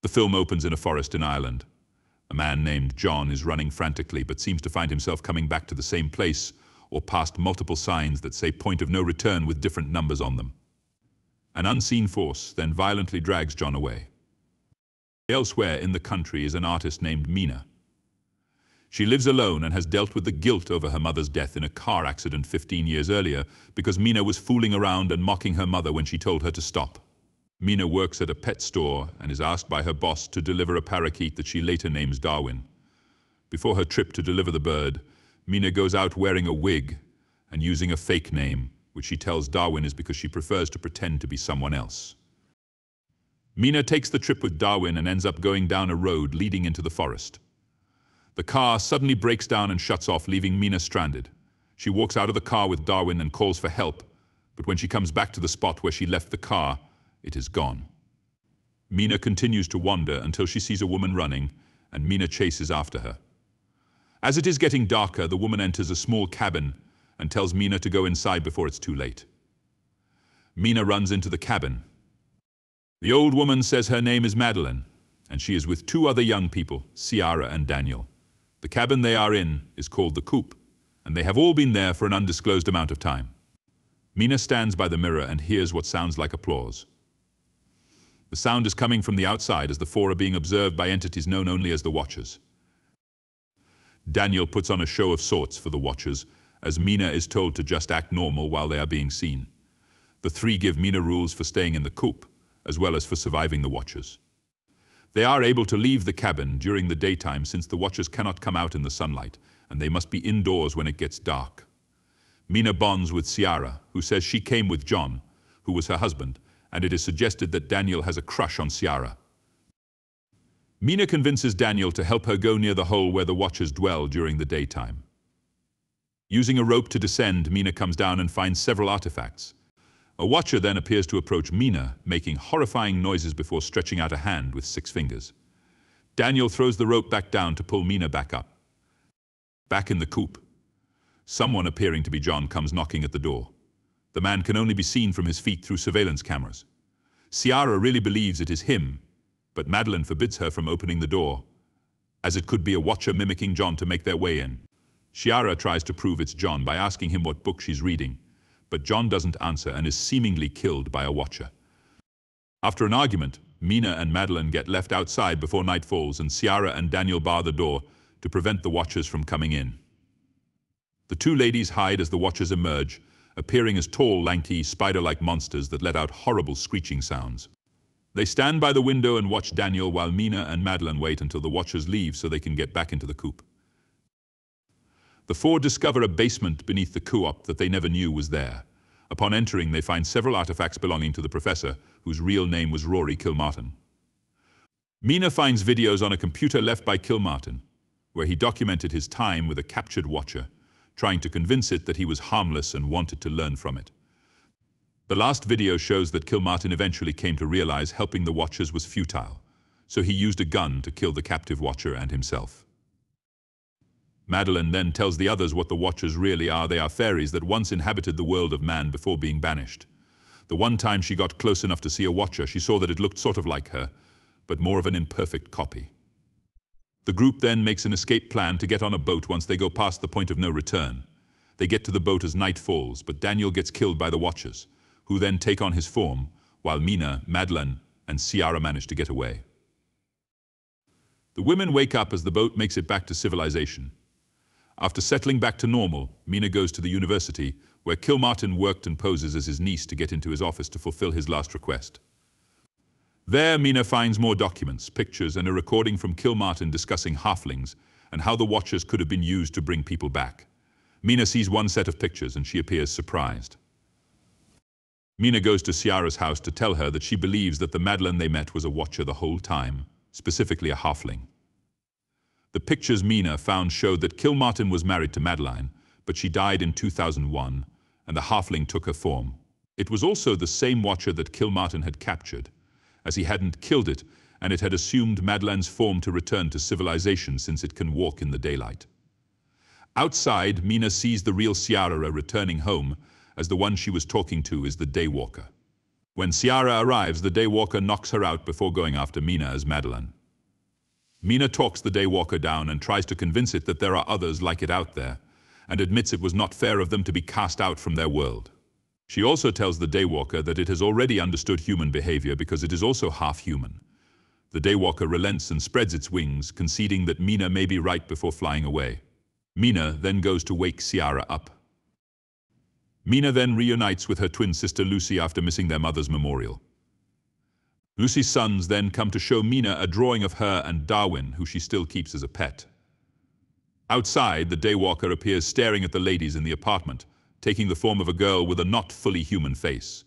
The film opens in a forest in Ireland. A man named John is running frantically but seems to find himself coming back to the same place or past multiple signs that say point of no return with different numbers on them. An unseen force then violently drags John away. Elsewhere in the country is an artist named Mina. She lives alone and has dealt with the guilt over her mother's death in a car accident 15 years earlier because Mina was fooling around and mocking her mother when she told her to stop. Mina works at a pet store and is asked by her boss to deliver a parakeet that she later names Darwin. Before her trip to deliver the bird, Mina goes out wearing a wig and using a fake name, which she tells Darwin is because she prefers to pretend to be someone else. Mina takes the trip with Darwin and ends up going down a road leading into the forest. The car suddenly breaks down and shuts off, leaving Mina stranded. She walks out of the car with Darwin and calls for help, but when she comes back to the spot where she left the car, it is gone. Mina continues to wander until she sees a woman running, and Mina chases after her. As it is getting darker, the woman enters a small cabin and tells Mina to go inside before it's too late. Mina runs into the cabin. The old woman says her name is Madeline, and she is with two other young people, Ciara and Daniel. The cabin they are in is called the Coop, and they have all been there for an undisclosed amount of time. Mina stands by the mirror and hears what sounds like applause. The sound is coming from the outside as the four are being observed by entities known only as the Watchers. Daniel puts on a show of sorts for the Watchers, as Mina is told to just act normal while they are being seen. The three give Mina rules for staying in the Coop, as well as for surviving the Watchers. They are able to leave the cabin during the daytime since the Watchers cannot come out in the sunlight, and they must be indoors when it gets dark. Mina bonds with Ciara, who says she came with John, who was her husband, and it is suggested that Daniel has a crush on Ciara. Mina convinces Daniel to help her go near the hole where the Watchers dwell during the daytime. Using a rope to descend, Mina comes down and finds several artifacts. A Watcher then appears to approach Mina, making horrifying noises before stretching out a hand with 6 fingers. Daniel throws the rope back down to pull Mina back up. Back in the Coop, someone appearing to be John comes knocking at the door. The man can only be seen from his feet through surveillance cameras. Ciara really believes it is him, but Madeline forbids her from opening the door, as it could be a Watcher mimicking John to make their way in. Ciara tries to prove it's John by asking him what book she's reading, but John doesn't answer and is seemingly killed by a Watcher. After an argument, Mina and Madeline get left outside before night falls, and Ciara and Daniel bar the door to prevent the Watchers from coming in. The two ladies hide as the Watchers emerge, appearing as tall, lanky, spider-like monsters that let out horrible screeching sounds. They stand by the window and watch Daniel while Mina and Madeline wait until the Watchers leave so they can get back into the Coop. The four discover a basement beneath the co-op that they never knew was there. Upon entering, they find several artifacts belonging to the professor, whose real name was Rory Kilmartin. Mina finds videos on a computer left by Kilmartin, where he documented his time with a captured Watcher, trying to convince it that he was harmless and wanted to learn from it. The last video shows that Kilmartin eventually came to realize helping the Watchers was futile, so he used a gun to kill the captive Watcher and himself. Madeline then tells the others what the Watchers really are. They are fairies that once inhabited the world of man before being banished. The one time she got close enough to see a Watcher, she saw that it looked sort of like her, but more of an imperfect copy. The group then makes an escape plan to get on a boat once they go past the point of no return. They get to the boat as night falls, but Daniel gets killed by the Watchers, who then take on his form, while Mina, Madeline, and Ciara manage to get away. The women wake up as the boat makes it back to civilization. After settling back to normal, Mina goes to the university, where Kilmartin worked and poses as his niece to get into his office to fulfill his last request. There, Mina finds more documents, pictures, and a recording from Kilmartin discussing halflings and how the Watchers could have been used to bring people back. Mina sees one set of pictures and she appears surprised. Mina goes to Ciara's house to tell her that she believes that the Madeline they met was a Watcher the whole time, specifically a halfling. The pictures Mina found showed that Kilmartin was married to Madeline, but she died in 2001, and the halfling took her form. It was also the same Watcher that Kilmartin had captured, as he hadn't killed it, and it had assumed Madeline's form to return to civilization since it can walk in the daylight. Outside, Mina sees the real Ciara returning home, as the one she was talking to is the Daywalker. When Ciara arrives, the Daywalker knocks her out before going after Mina as Madeline. Mina talks the Daywalker down and tries to convince it that there are others like it out there, and admits it was not fair of them to be cast out from their world. She also tells the Daywalker that it has already understood human behavior because it is also half human. The Daywalker relents and spreads its wings, conceding that Mina may be right before flying away. Mina then goes to wake Ciara up. Mina then reunites with her twin sister Lucy after missing their mother's memorial. Lucy's sons then come to show Mina a drawing of her and Darwin, who she still keeps as a pet. Outside, the Daywalker appears staring at the ladies in the apartment, taking the form of a girl with a not fully human face.